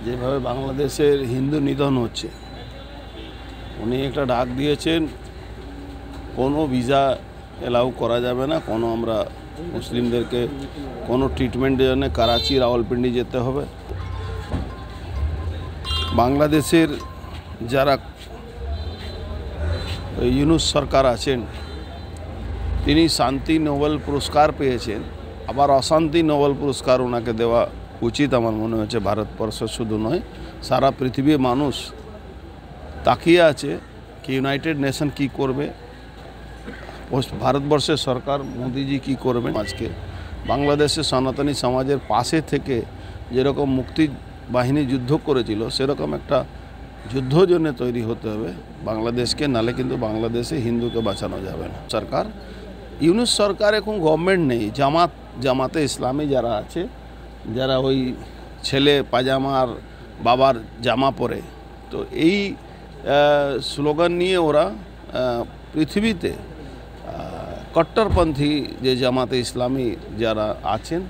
যেভাবে বাংলাদেশের হিন্দু নিধন হচ্ছে, উনি একটা ডাক দিয়েছেন, কোনো ভিসা এলাউ করা যাবে না, কোনো আমরা মুসলিমদেরকে কোনো ট্রিটমেন্টের জন্য করাচি রাওয়ালপিন্ডি যেতে হবে। বাংলাদেশের যারা ইউনুস সরকার আছেন, তিনি শান্তি নোবেল পুরস্কার পেয়েছেন, আবার অশান্তি নোবেল পুরস্কার ওনাকে দেওয়া উচিত আমার মনে হচ্ছে। ভারতবর্ষ শুধু নয়, সারা পৃথিবীর মানুষ তাকিয়ে আছে কি ইউনাইটেড নেশন কি করবে, ভারতবর্ষের সরকার মোদিজি কি করবেন। আজকে বাংলাদেশের সনাতনী সমাজের পাশে থেকে যেরকম মুক্তি বাহিনী যুদ্ধ করেছিল, সেরকম একটা যুদ্ধ জন্য তৈরি হতে হবে বাংলাদেশকে, নালে কিন্তু বাংলাদেশে হিন্দুকে বাঁচানো যাবে না। সরকার ইউনুস সরকার এখন গভর্নমেন্ট নেই, জামাতে ইসলামী যারা আছে, যারা ওই ছেলে পাজামার বাবার জামা পরে, তো এই স্লোগান নিয়ে ওরা পৃথিবীতে কট্টরপন্থী যে জামাতে ইসলামী যারা আছেন,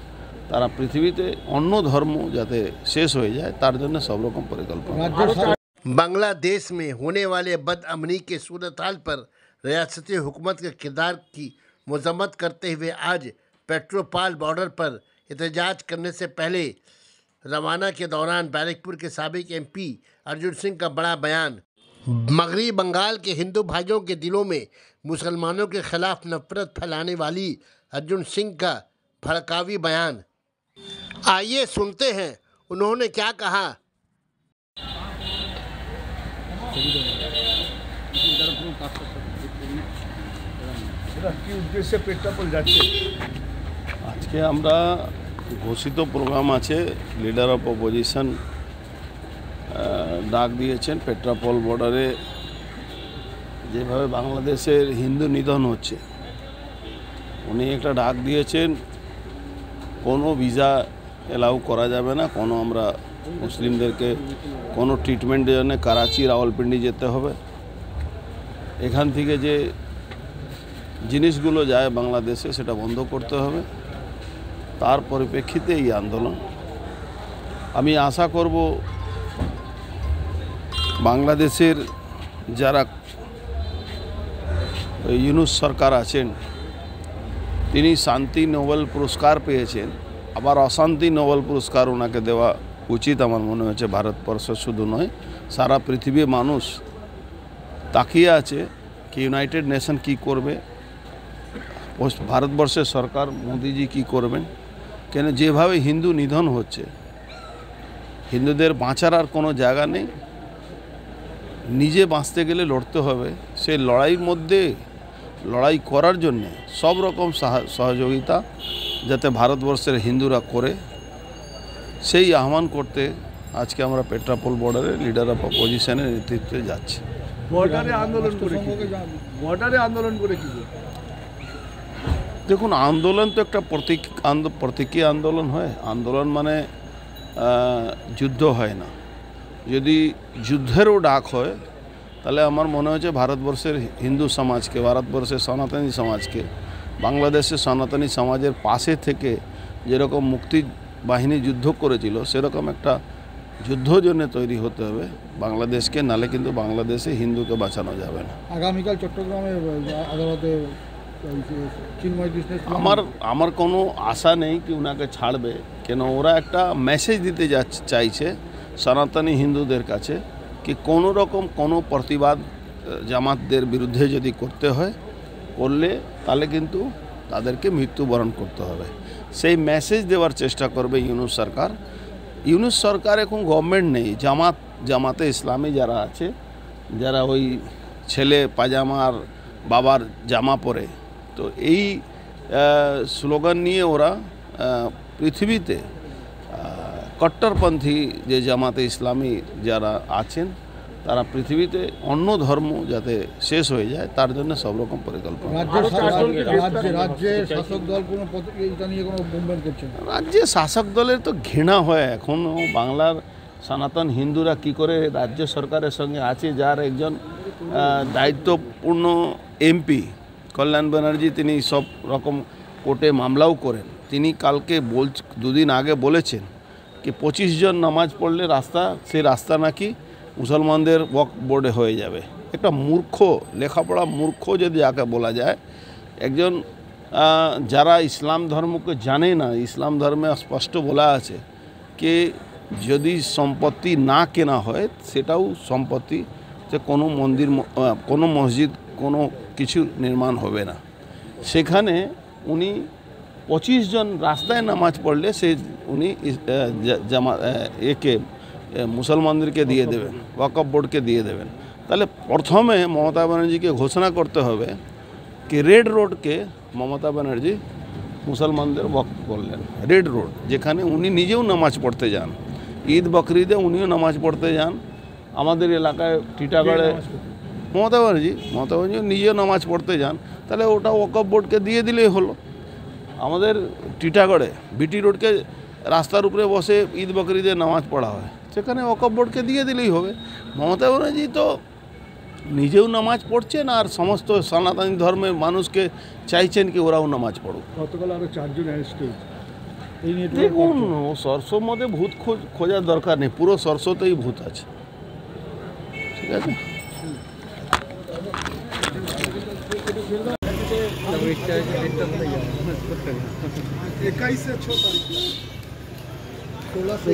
তারা পৃথিবীতে অন্য ধর্ম যাতে শেষ হয়ে যায় তার জন্য সব রকম পরিকল্পনা। बांग्लादेश में होने वाले बदअमनी के सूरत हाल पर रियासती हुकूमत के किरदार की मजम्मत करते हुए आज पेट्रोपाल बॉर्डर पर एहतजाज करने से पहले रवाना के दौरान बैरकपुर के साबिक MP अर्जुन सिंह का बड़ा बयान। मगरबी बंगाल के हिंदू भाइयों के दिलों में मुसलमानों के खिलाफ नफरत फैलाने वाली अर्जुन सिंह का भड़कावी बयान। आइए सुनते हैं उन्होंने क्या कहा। আজকে আমরা ঘোষিত প্রোগ্রাম আছে, লিডার অফ অপোজিশন ডাক দিয়েছেন পেট্রাপোল বর্ডারে। যেভাবে বাংলাদেশের হিন্দু নিধন হচ্ছে, উনি একটা ডাক দিয়েছেন, কোনো ভিসা এলাউ করা যাবে না, কোনো আমরা মুসলিমদেরকে কোনো ট্রিটমেন্টের জন্য করাচি রাওয়ালপিন্ডি যেতে হবে। এখান থেকে যে জিনিসগুলো যায় বাংলাদেশে সেটা বন্ধ করতে হবে। তার পরিপ্রেক্ষিতে এই আন্দোলন। আমি আশা করব বাংলাদেশের যারা ইউনুস সরকার আছেন, তিনি শান্তি নোবেল পুরস্কার পেয়েছেন, আবার অশান্তি নোবেল পুরস্কার ওনাকে দেওয়া উচিত আমার মনে হচ্ছে। ভারতবর্ষ শুধু নয়, সারা পৃথিবীর মানুষ তাকিয়ে আছে কি ইউনাইটেড নেশন কি করবে, ভারতবর্ষের সরকার মোদিজি কি করবেন। কেন যেভাবে হিন্দু নিধন হচ্ছে, হিন্দুদের বাঁচার আর কোনো জায়গা নেই, নিজে বাঁচতে গেলে লড়তে হবে। সেই লড়াইয়ের মধ্যে লড়াই করার জন্যে সব রকম সহযোগিতা যাতে ভারতবর্ষের হিন্দুরা করে, সেই আহ্বান করতে আজকে আমরা পেট্রাপোল বর্ডারে লিডার অফ অপোজিশনের নেতৃত্বে যাচ্ছি। বর্ডারে আন্দোলন করে কি দেখুন, আন্দোলন তো একটা প্রতীকী আন্দোলন হয়। আন্দোলন মানে যুদ্ধ হয় না। যদি যুদ্ধেরও ডাক হয় তাহলে আমার মনে হচ্ছে ভারতবর্ষের হিন্দু সমাজকে, ভারতবর্ষের সনাতনী সমাজকে, বাংলাদেশের সনাতনী সমাজের পাশে থেকে যেরকম মুক্তি বাহিনী যুদ্ধ করেছিল, সেরকম একটা যুদ্ধ জন্য তৈরি হতে হবে বাংলাদেশকে, নালে কিন্তু বাংলাদেশে হিন্দুকে বাঁচানো যাবে না। আগামীকাল চট্টগ্রামে আদালতে আমার কোনো আশা নেই কি ওনাকে ছাড়বে, কেন ওরা একটা মেসেজ দিতে চাইছে সনাতনী হিন্দুদের কাছে কি কোনো রকম কোনো প্রতিবাদ জামাতদের বিরুদ্ধে যদি করতে হয়, করলে তাহলে কিন্তু তাদেরকে মৃত্যুবরণ করতে হবে। সেই মেসেজ দেওয়ার চেষ্টা করবে ইউনুস সরকার। ইউনুস সরকার এখন গভর্নমেন্ট নেই, জামাতে ইসলামী যারা আছে, যারা ওই ছেলে পাজামার বাবার জামা পরে, তো এই স্লোগান নিয়ে ওরা পৃথিবীতে কট্টরপন্থী যে জামাতে ইসলামী যারা আছেন, তারা পৃথিবীতে অন্য ধর্ম যাতে শেষ হয়ে যায় তার জন্য সব রকম পরিকল্পনা। রাজ্যে শাসক দলের তো ঘৃণা হয় এখনও। বাংলার সনাতন হিন্দুরা কি করে রাজ্য সরকারের সঙ্গে আছে, যার একজন দায়িত্বপূর্ণ MP কল্যাণ ব্যানার্জি, তিনি সব রকম কোর্টে মামলাও করেন। তিনি কালকে দুদিন আগে বলেছেন कि 25 জন নামাজ পড়লে রাস্তা সেই রাস্তা নাকি মুসলমানদের ওয়াকফ বোর্ডে হয়ে যাবে। একটা মূর্খ, লেখাপড়া মূর্খ যদি যাকে বলা যায়, একজন যারা ইসলাম ধর্মকে জানে না, ইসলাম ধর্মে স্পষ্ট বলা আছে कि যদি সম্পত্তি না কেনা হয় সেটাও সম্পত্তি, যে কোনো মন্দির, কোনো মসজিদ, কোনো কিছু নির্মাণ হবে না। সেখানে উনি 25 জন রাস্তায় নামাজ পড়লে সে উনি একে মুসলমানদেরকে দিয়ে দেবেন, ওয়াকফ বোর্ডকে দিয়ে দেবেন। তাহলে প্রথমে মমতা ব্যানার্জিকে ঘোষণা করতে হবে कि रेड रोड के মমতা ব্যানার্জি মুসলমানদের ওয়াকফ করলেন। রেড রোড যেখানে উনি নিজেও নামাজ পড়তে যান, ঈদ বকরিদে উনিও নামাজ পড়তে যান। আমাদের এলাকায় টিটাগড়ে মমতা ব্যানার্জি নিজেও নামাজ পড়তে যান, তাহলে ওটা ওয়াকফ বোর্ডকে দিয়ে দিলেই হলো। আমাদের টিটাগড়ে বিটি রোডকে রাস্তার উপরে বসে ঈদ বকরিদে নামাজ পড়া হয়, সেখানে ওয়াকফ বোর্ডকে দিয়ে দিলেই হবে। মমতা ব্যানার্জি তো নিজেও নামাজ পড়ছেন আর সমস্ত সনাতনী ধর্মের মানুষকে চাইছেন কি ওরাও নামাজ পড়ুক। গতকাল আরও 4 জন অ্যারেস্ট হয়েছে। দেখুন, ও সরষোর মধ্যে ভূত খোঁজার দরকার নেই, পুরো সরষোতেই ভূত আছে। ঠিক আছে। 21 से 6 तारीख 16 से